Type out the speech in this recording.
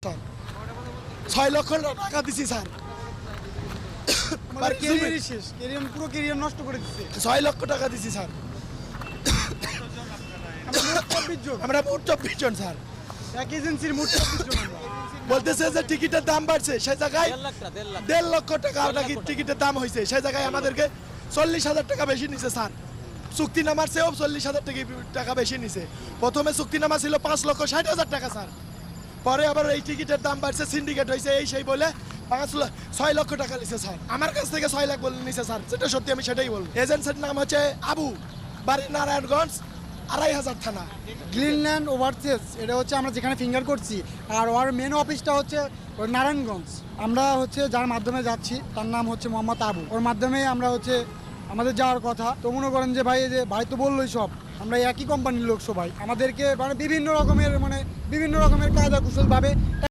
Sir 6 লক্ষ টাকা দিছি স্যার। আমার ক্যারিয়ারই শেষ, পুরো ক্যারিয়ার নষ্ট করে দিচ্ছে। 6 লক্ষ টাকা দিছি স্যার। আমরা মোট 24 জন স্যার। এক এজেন্সির মোট 24 জন আমরা। বলতেছে যে টিকিটের দাম বাড়ছে, সেই জায়গায় 1.5 লক্ষ টাকা নাকি টিকিটের দাম হয়েছে, সেই জায়গায় আমাদেরকে 40,000 টাকা বেশি নিছে স্যার। চুক্তিনামার চেয়েও 40,000 টাকা বেশি নিছে। প্রথমে চুক্তিনামা ছিল 5,60,000 টাকা স্যার। পরে আবার এই টিকিটের দাম বাড়ছে, সিন্ডিকেট হয়েছে, এই সেই বলে 6 লক্ষ টাকা নিছে স্যার। আমার কাছ থেকে 6 লাখ বলে নিছে স্যার, যেটা সত্যি আমি সেটাই বলবো। এজেন্সির নাম হচ্ছে আবু, বাড়ি নারায়ণগঞ্জ, 2,500 থানা। গ্রিনল্যান্ড ওভারসিজ, এটা হচ্ছে আমরা যেখানে ফিঙ্গার করছি, আর ওর মেন অফিসটা হচ্ছে ওর নারায়ণগঞ্জ। আমরা হচ্ছে যার মাধ্যমে যাচ্ছি তার নাম হচ্ছে মোহাম্মদ আবু। ওর মাধ্যমেই আমরা হচ্ছে আমাদের যাওয়ার কথা। তো মনে করেন যে ভাই তো বললোই সব, আমরা একই কোম্পানির লোক সবাই, আমাদেরকে বিভিন্ন রকমের কায়দা কুশলভাবে